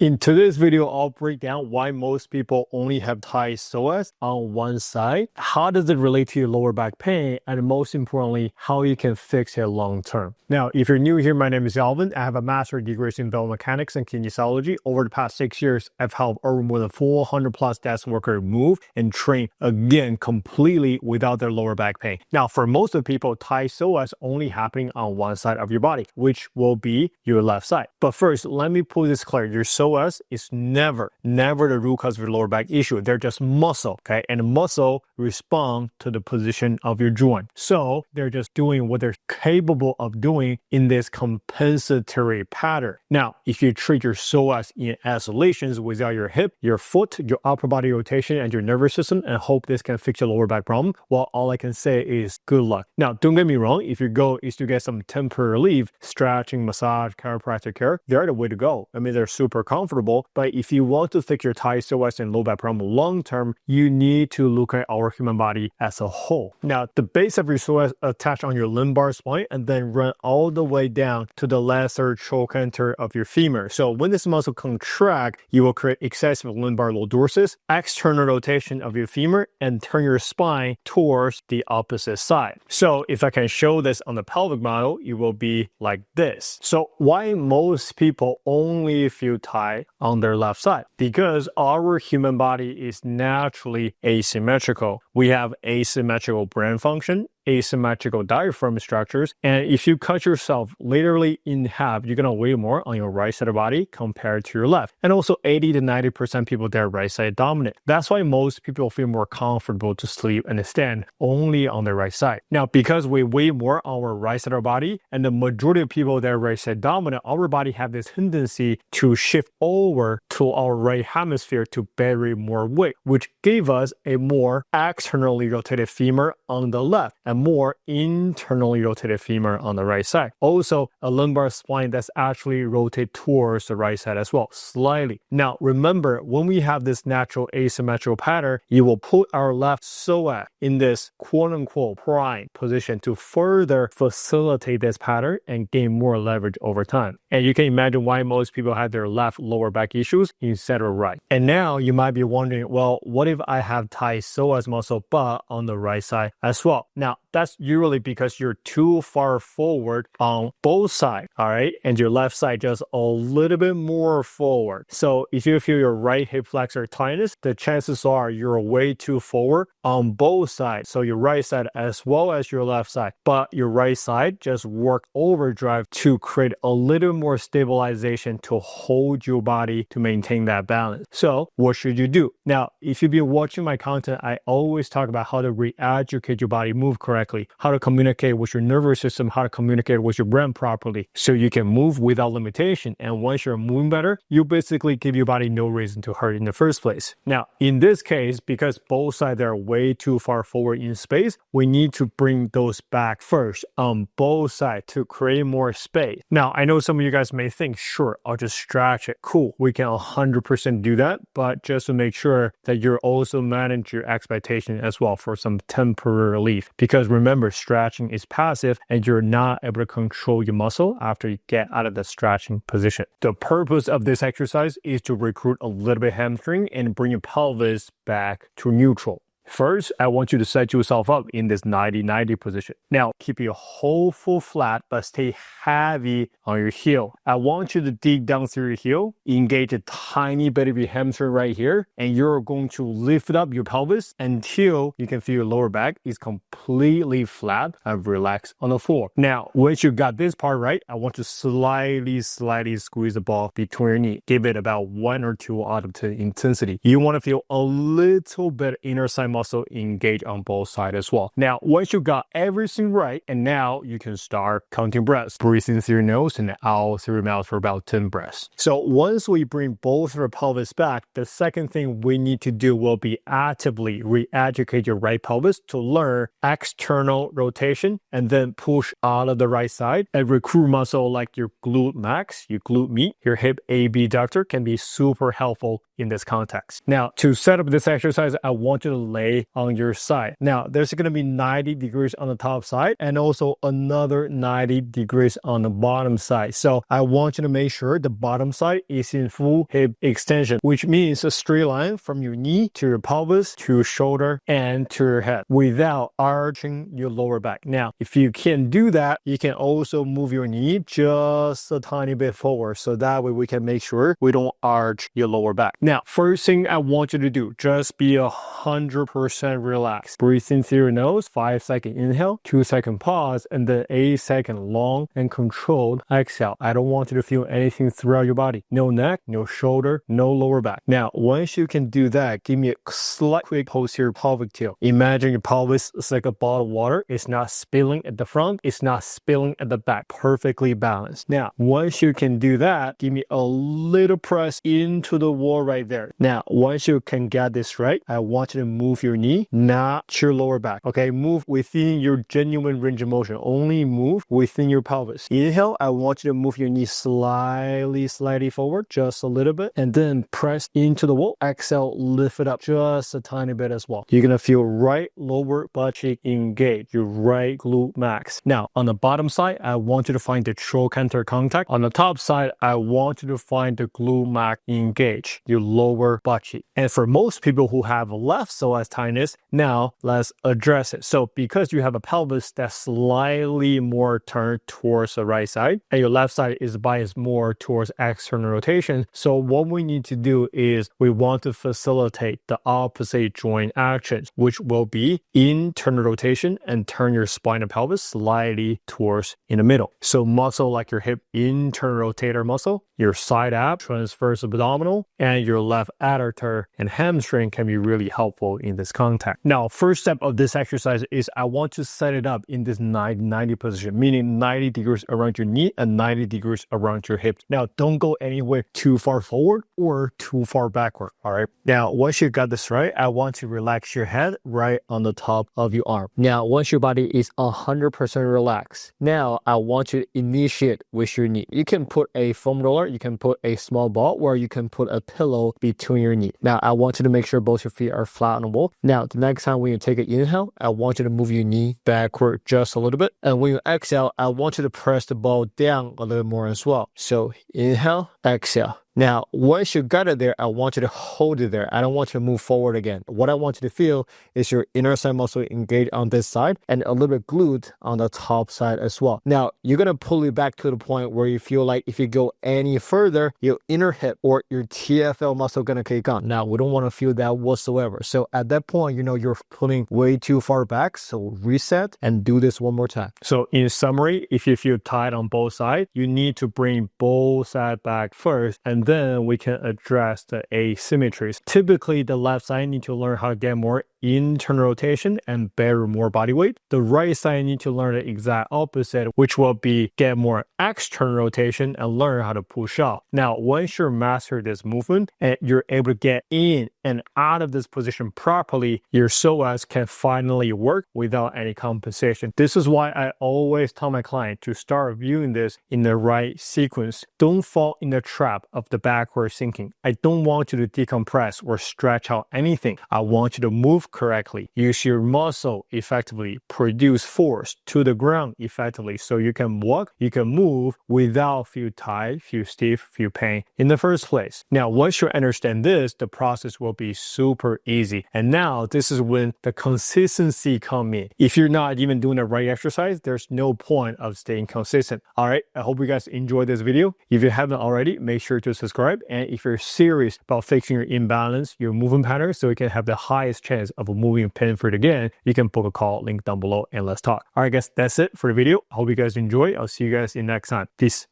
In today's video, I'll break down why most people only have tight psoas on one side, how does it relate to your lower back pain, and most importantly, how you can fix it long term. Now, if you're new here, my name is Alvin. I have a master's degree in biomechanics and kinesiology. Over the past 6 years, I've helped over more than 400 plus desk workers move and train again completely without their lower back pain. Now, for most of the people, tight psoas only happening on one side of your body, which will be your left side. But first, let me put this clear. Your psoas is never the root cause of your lower back issue. They're just muscle, okay? And muscle respond to the position of your joint. So they're just doing what they're capable of doing in this compensatory pattern. Now, if you treat your psoas in isolations without your hip, your foot, your upper body rotation, and your nervous system, and hope this can fix your lower back problem, well, all I can say is good luck. Now, don't get me wrong. If your goal is to get some temporary relief, stretching, massage, chiropractic care, they're the way to go. I mean, they're super comfortable, but if you want to fix your tight psoas and low back problem long term, you need to look at our human body as a whole. Now, the base of your psoas attached on your lumbar spine and then run all the way down to the lesser trochanter of your femur. So when this muscle contracts, you will create excessive lumbar lordosis, external rotation of your femur, and turn your spine towards the opposite side. So if I can show this on the pelvic model, it will be like this. So why most people only feel tight on their left side? Because our human body is naturally asymmetrical. We have asymmetrical brain function, asymmetrical diaphragm structures, and if you cut yourself literally in half, you're gonna weigh more on your right side of the body compared to your left. And also 80 to 90% people, they're right side dominant. That's why most people feel more comfortable to sleep and stand only on the right side. Now, because we weigh more on our right side of our body, and the majority of people that are right side dominant, our body have this tendency to shift over to our right hemisphere to bury more weight, which gave us a more externally rotated femur on the left and more internally rotated femur on the right side. Also, a lumbar spine that's actually rotated towards the right side as well, slightly. Now, remember, when we have this natural asymmetrical pattern, you will put our left psoas in this quote-unquote prime position to further facilitate this pattern and gain more leverage over time. And you can imagine why most people have their left lower back issues instead of right. And now you might be wondering, well, what if I have tight psoas muscle but on the right side as well? Now, that's usually because you're too far forward on both sides, all right? And your left side just a little bit more forward. So if you feel your right hip flexor tightness, the chances are you're way too forward on both sides. So your right side as well as your left side. But your right side just work overdrive to create a little more stabilization to hold your body to maintain that balance. So what should you do? Now, if you've been watching my content, I always talk about how to re-educate your body move correctly, how to communicate with your nervous system, how to communicate with your brain properly so you can move without limitation. And once you're moving better, you basically give your body no reason to hurt in the first place. Now, in this case, because both sides are way too far forward in space, we need to bring those back first on both sides to create more space. Now, I know some of you guys may think, sure, I'll just stretch it. Cool, we can 100% do that, but just to make sure that you're also manage your expectation as well for some temporary relief. Because remember, stretching is passive and you're not able to control your muscle after you get out of the stretching position. The purpose of this exercise is to recruit a little bit hamstring and bring your pelvis back to neutral. First, I want you to set yourself up in this 90-90 position. Now, keep your whole foot flat, but stay heavy on your heel. I want you to dig down through your heel, engage a tiny bit of your hamstring right here, and you're going to lift up your pelvis until you can feel your lower back is completely flat and relaxed on the floor. Now, once you got this part right, I want you to slightly squeeze the ball between your knee. Give it about 1 or 2 out of 10 intensity. You want to feel a little bit inner side muscle engage on both sides as well. Now, once you got everything right, and now you can start counting breaths. Breathe in through your nose and out through your mouth for about 10 breaths. So once we bring both of our pelvis back, the second thing we need to do will be actively re-educate your right pelvis to learn external rotation and then push out of the right side and recruit muscle like your glute max, your glute med, your hip abductor can be super helpful in this context. Now, to set up this exercise, I want you to lay stay on your side. Now, there's going to be 90 degrees on the top side and also another 90 degrees on the bottom side. So I want you to make sure the bottom side is in full hip extension, which means a straight line from your knee to your pelvis to your shoulder and to your head without arching your lower back. Now, if you can do that, you can also move your knee just a tiny bit forward, so that way we can make sure we don't arch your lower back. Now, first thing I want you to do, just be 100% relaxed. Breathe in through your nose, 5-second inhale, 2-second pause, and then 8-second long and controlled exhale. I don't want you to feel anything throughout your body. No neck, no shoulder, no lower back. Now, once you can do that, give me a slight quick posterior pelvic tilt. Imagine your pelvis is like a bottle of water. It's not spilling at the front, it's not spilling at the back. Perfectly balanced. Now, once you can do that, give me a little press into the wall right there. Now, once you can get this right, I want you to move your knee, not your lower back. Okay, move within your genuine range of motion. Only move within your pelvis. Inhale, I want you to move your knee slightly forward, just a little bit, and then press into the wall. Exhale, lift it up just a tiny bit as well. You're gonna feel right lower butt cheek engaged, your right glute max. Now, on the bottom side, I want you to find the trochanter contact. On the top side, I want you to find the glute max engaged, your lower butt cheek. And for most people who have left psoas tightness, now let's address it. So because you have a pelvis that's slightly more turned towards the right side, and your left side is biased more towards external rotation, so what we need to do is we want to facilitate the opposite joint actions, which will be internal rotation and turn your spine and pelvis slightly towards in the middle. So muscle like your hip internal rotator muscle, your side ab, transverse abdominal, and your left adductor and hamstring can be really helpful in this contact. Now, first step of this exercise is I want to set it up in this 90 position, meaning 90 degrees around your knee and 90 degrees around your hips. Now, don't go anywhere too far forward or too far backward, all right? Now, once you got this right, I want to relax your head right on the top of your arm. Now, once your body is 100% relaxed, now I want you to initiate with your knee. You can put a foam roller, you can put a small ball, or you can put a pillow between your knee. Now, I want you to make sure both your feet are flat on the wall. Now, the next time when you take an inhale, I want you to move your knee backward just a little bit. And when you exhale, I want you to press the ball down a little more as well. So inhale, exhale. Now, once you got it there, I want you to hold it there. I don't want you to move forward again. What I want you to feel is your inner side muscle engaged on this side and a little bit glute on the top side as well. Now, you're going to pull it back to the point where you feel like if you go any further, your inner hip or your TFL muscle going to kick on. Now, we don't want to feel that whatsoever. So at that point, you know, you're pulling way too far back. So reset and do this one more time. So in summary, if you feel tight on both sides, you need to bring both sides back first, and then we can address the asymmetries. Typically, the left side need to learn how to get more internal rotation and bear more body weight. The right side need to learn the exact opposite, which will be get more external rotation and learn how to push off. Now, once you master this movement and you're able to get in and out of this position properly, your psoas can finally work without any compensation. This is why I always tell my client to start viewing this in the right sequence. Don't fall in the trap of the backward thinking. I don't want you to decompress or stretch out anything. I want you to move correctly. Use your muscle effectively. Produce force to the ground effectively so you can walk, you can move without feel tight, feel stiff, feel pain in the first place. Now, once you understand this, the process will be super easy. And now this is when the consistency comes in. If you're not even doing the right exercise, there's no point of staying consistent. All right, I hope you guys enjoyed this video. If you haven't already, make sure to subscribe. And if you're serious about fixing your imbalance, your movement pattern, so you can have the highest chance of moving pain-free again, you can book a call, link down below, and let's talk. All right, guys, that's it for the video. I hope you guys enjoy. I'll see you guys in next time. Peace.